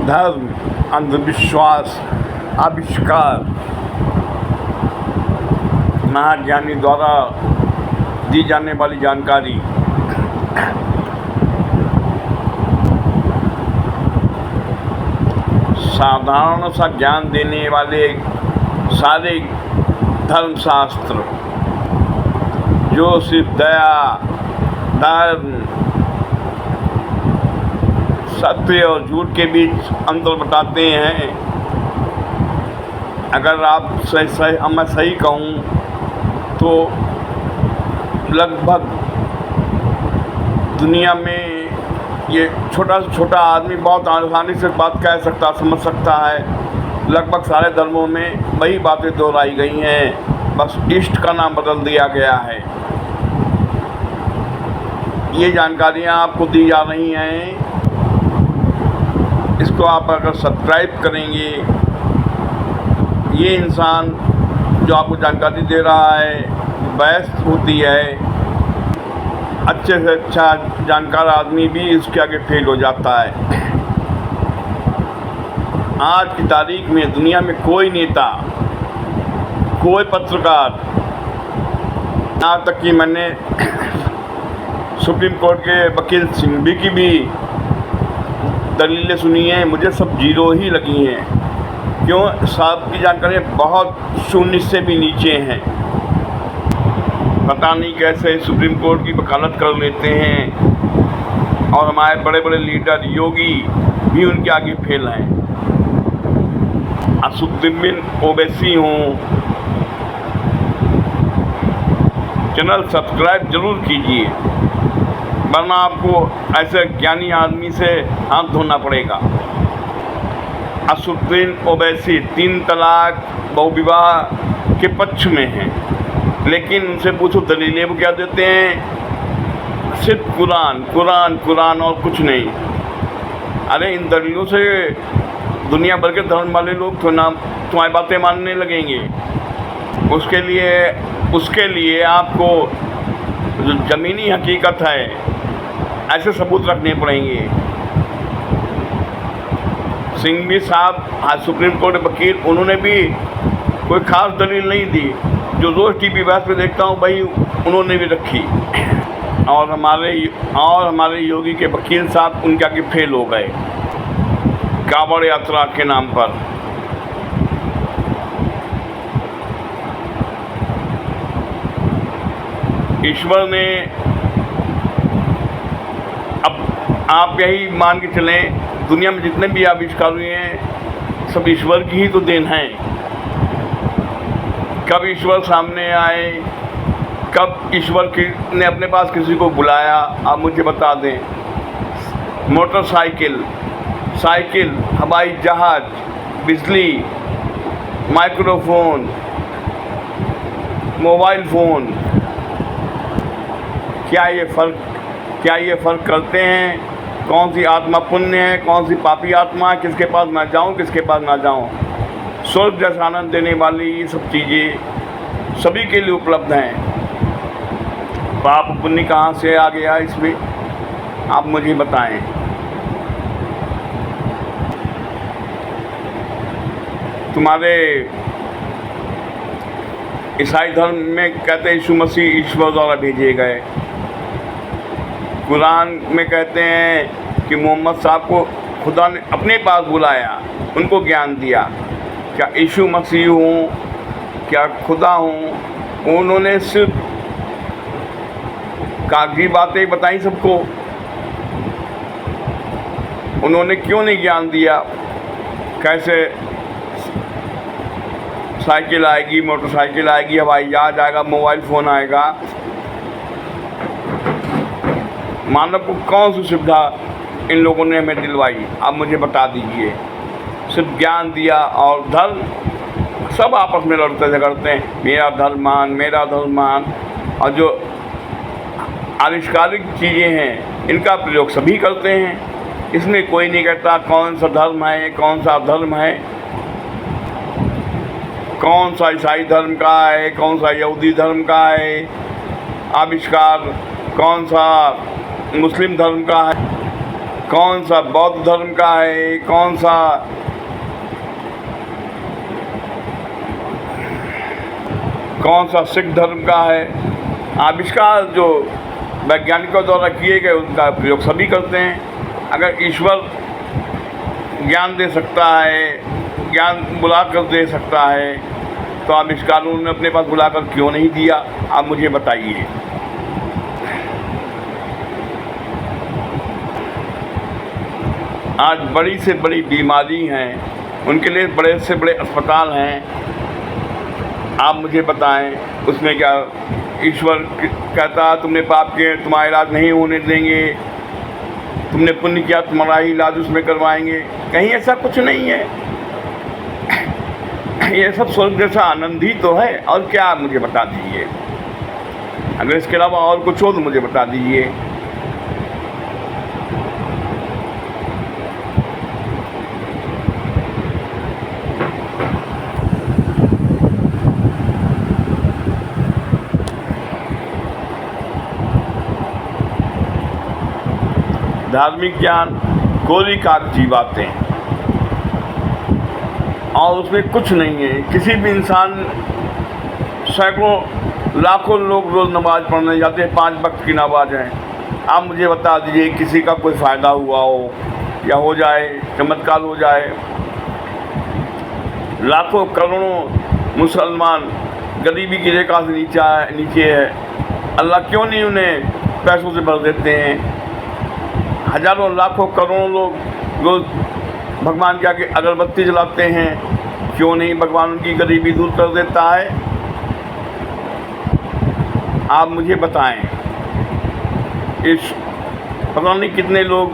धर्म, अंधविश्वास, आविष्कार महाज्ञानी द्वारा दी जाने वाली जानकारी साधारण सा ज्ञान देने वाले सारे धर्मशास्त्र जो सिर्फ दया, धर्म, सत्य और झूठ के बीच अंतर बताते हैं। अगर आप मैं सही कहूँ तो लगभग दुनिया में ये छोटा से छोटा आदमी बहुत आसानी से बात कह सकता, समझ सकता है। लगभग सारे धर्मों में वही बातें दोहराई गई हैं, बस इष्ट का नाम बदल दिया गया है। ये जानकारियाँ आपको दी जा रही हैं, इसको आप अगर सब्सक्राइब करेंगे, ये इंसान जो आपको जानकारी दे रहा है व्यस्त होती है, अच्छे से अच्छा जानकार आदमी भी इसके आगे फेल हो जाता है। आज की तारीख में दुनिया में कोई नेता, कोई पत्रकार, यहाँ तक कि मैंने सुप्रीम कोर्ट के वकील सिंघवी की भी दलीलें सुनी हैं, मुझे सब जीरो ही लगी हैं। क्यों? साहब की जानकारी बहुत शून्य से भी नीचे हैं। पता नहीं कैसे सुप्रीम कोर्ट की वकालत कर लेते हैं और हमारे बड़े बड़े लीडर योगी भी उनके आगे फेल हैं। असुद्दीन ओवैसी हूँ, चैनल सब्सक्राइब जरूर कीजिए, वरना आपको ऐसे ज्ञानी आदमी से हाथ धोना पड़ेगा। असुद्दीन ओवैसी 3 तलाक बहुविवाह के पक्ष में हैं, लेकिन उनसे पूछो दलीलें वो क्या देते हैं? सिर्फ कुरान कुरान कुरान और कुछ नहीं। अरे इन दलीलों से दुनिया भर के धर्म वाले लोग तो ना तुम्हारी बातें मानने लगेंगे। उसके लिए आपको जो ज़मीनी हकीकत है ऐसे सबूत रखने पड़ेंगे। सिंघवी साहब सुप्रीम कोर्ट वकील, उन्होंने भी कोई ख़ास दलील नहीं दी। जो रोज़ टीवी बात पे देखता हूँ भाई उन्होंने भी रखी। और हमारे योगी के वकील साहब उनके आगे फेल हो गए कांवड़ यात्रा के नाम पर। ईश्वर ने, अब आप यही मान के चलें, दुनिया में जितने भी आविष्कार हुए हैं सब ईश्वर की ही तो देन है। कब ईश्वर सामने आए, कब ईश्वर ने अपने पास किसी को बुलाया, आप मुझे बता दें। मोटरसाइकिल, साइकिल, हवाई जहाज, बिजली, माइक्रोफोन, मोबाइल फ़ोन, क्या ये फ़र्क करते हैं कौन सी आत्मा पुण्य है, कौन सी पापी आत्मा है, किसके पास मैं जाऊं, किसके पास ना जाऊं? स्वर्ग जैसा आनंद देने वाली ये सब चीज़ें सभी के लिए उपलब्ध हैं। पाप पुण्य कहाँ से आ गया इसमें, आप मुझे बताएं। तुम्हारे ईसाई धर्म में कहते हैं यीशु मसीह ईश्वर द्वारा भेजे गए। कुरान में कहते हैं कि मोहम्मद साहब को खुदा ने अपने पास बुलाया, उनको ज्ञान दिया। क्या यीशु मसीह हूँ, क्या खुदा हूँ? उन्होंने सिर्फ कागजी बातें बताई सबको, उन्होंने क्यों नहीं ज्ञान दिया? कैसे साइकिल आएगी, मोटरसाइकिल आएगी, हवाई जहाज आएगा, मोबाइल फ़ोन आएगा? मानव को कौन सी सुविधा इन लोगों ने हमें दिलवाई, आप मुझे बता दीजिए। सिर्फ ज्ञान दिया और धर्म, सब आपस में लड़ते झगड़ते हैं, मेरा धर्म मान, मेरा धर्म मान। और जो आविष्कारिक चीज़ें हैं इनका प्रयोग सभी करते हैं। इसमें कोई नहीं कहता कौन सा धर्म है, कौन सा धर्म है, कौन सा ईसाई धर्म का है, कौन सा यहूदी धर्म का है आविष्कार, कौन सा मुस्लिम धर्म का है, कौन सा बौद्ध धर्म का है, कौन सा सिख धर्म का है। आविष्कार जो वैज्ञानिकों द्वारा किए गए उनका प्रयोग सभी करते हैं। अगर ईश्वर ज्ञान दे सकता है, ज्ञान बुलाकर दे सकता है, तो आविष्कारों ने अपने पास बुलाकर क्यों नहीं दिया? आप मुझे बताइए। आज बड़ी से बड़ी बीमारी हैं, उनके लिए बड़े से बड़े अस्पताल हैं। आप मुझे बताएं उसमें क्या ईश्वर कहता तुमने पाप किए तुम्हारा इलाज नहीं होने देंगे, तुमने पुण्य किया तुम्हारा ही इलाज उसमें करवाएंगे? कहीं ऐसा कुछ नहीं है। ये सब स्वर्ग जैसा आनंद ही तो है, और क्या? मुझे बता दीजिए। अगर इसके अलावा और कुछ हो तो मुझे बता दीजिए। धार्मिक ज्ञान कोरी कागजी बातें, और उसमें कुछ नहीं है। किसी भी इंसान, सैकड़ों लाखों लोग रोज़ नमाज़ पढ़ने जाते हैं, 5 वक्त की नमाज है। आप मुझे बता दीजिए किसी का कोई फ़ायदा हुआ हो या हो जाए, चमत्कार हो जाए। लाखों करोड़ों मुसलमान गरीबी की रेखा से नीचे है। अल्लाह क्यों नहीं उन्हें पैसों से भर देते हैं? हजारों लाखों करोड़ों लोग रोज़ भगवान के आगे अगरबत्ती जलाते हैं, क्यों नहीं भगवान उनकी गरीबी दूर कर देता है? आप मुझे बताएं। इस पता नहीं कितने लोग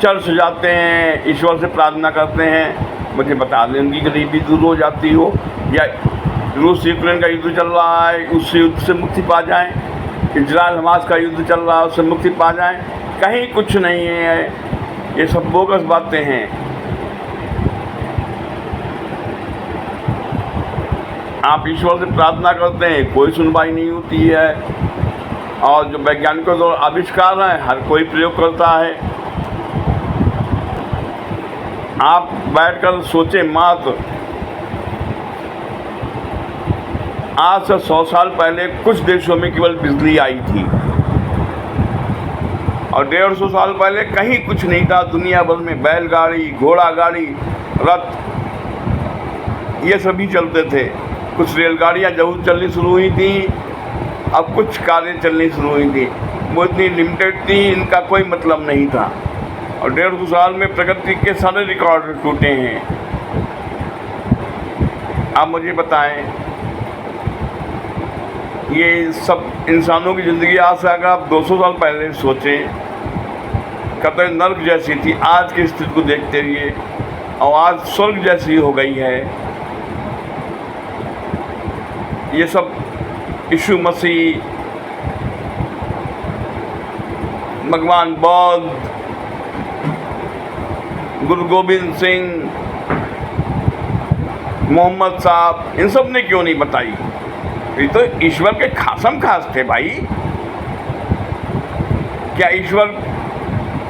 चर्च जाते हैं, ईश्वर से प्रार्थना करते हैं, मुझे बता दें उनकी गरीबी दूर हो जाती हो, या रूस यूक्रेन का युद्ध चल रहा है उस युद्ध से मुक्ति पा जाएं, इजराइल हमास का युद्ध चल रहा है उससे मुक्ति पा जाएं? कहीं कुछ नहीं है। ये सब बोगस बातें हैं। आप ईश्वर से प्रार्थना करते हैं, कोई सुनवाई नहीं होती है, और जो वैज्ञानिकों द्वारा आविष्कार हैं हर कोई प्रयोग करता है। आप बैठकर सोचें मात्र, आज से 100 साल पहले कुछ देशों में केवल बिजली आई थी, और 150 साल पहले कहीं कुछ नहीं था। दुनिया भर में बैलगाड़ी, घोड़ा गाड़ी, रथ, ये सभी चलते थे। कुछ रेलगाड़ियाँ जरूर चलनी शुरू हुई थी, अब कुछ कारें चलनी शुरू हुई थी। वो इतनी लिमिटेड थी, इनका कोई मतलब नहीं था, और 150 साल में प्रगति के सारे रिकॉर्ड टूटे हैं। आप मुझे बताएं, ये सब इंसानों की ज़िंदगी आज से अगर आप 200 साल पहले सोचें, कतई नर्क जैसी थी, आज की स्थिति को देखते हुए, और आज स्वर्ग जैसी हो गई है। ये सब यीशु मसीह, भगवान बौद्ध, गुरु गोविंद सिंह, मोहम्मद साहब, इन सब ने क्यों नहीं बताई? ये तो ईश्वर के खासम खास थे भाई। क्या ईश्वर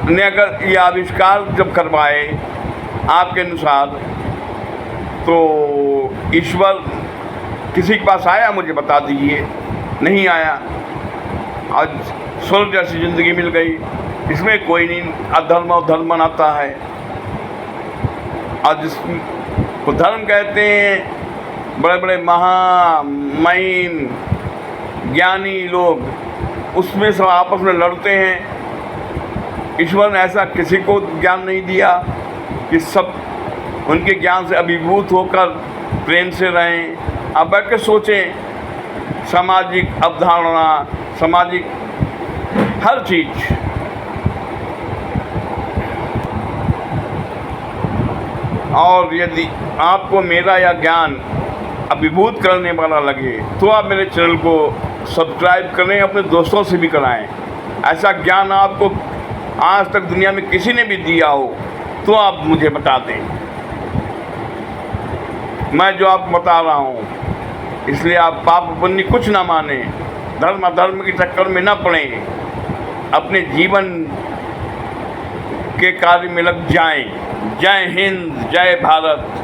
ने अगर ये आविष्कार जब करवाए आपके अनुसार, तो ईश्वर किसी के पास आया? मुझे बता दीजिए। नहीं आया। आज स्वर्ग जैसी ज़िंदगी मिल गई, इसमें कोई नहीं अधर्म और धर्म मनाता है। आज जिसको धर्म कहते हैं, बड़े बड़े महिम ज्ञानी लोग, उसमें सब आपस में लड़ते हैं। ईश्वर ने ऐसा किसी को ज्ञान नहीं दिया कि सब उनके ज्ञान से अभिभूत होकर प्रेम से रहें। अब बैठ के सोचें, सामाजिक अवधारणा, सामाजिक हर चीज़, और यदि आपको मेरा यह ज्ञान अभिभूत करने वाला लगे तो आप मेरे चैनल को सब्सक्राइब करें, अपने दोस्तों से भी कराएं। ऐसा ज्ञान आपको आज तक दुनिया में किसी ने भी दिया हो तो आप मुझे बता दें। मैं जो आपको बता रहा हूँ, इसलिए आप पाप पुण्य कुछ ना माने, धर्म अधर्म के चक्कर में ना पड़ें। अपने जीवन के कार्य में लग जाएं। जय हिंद, जय भारत।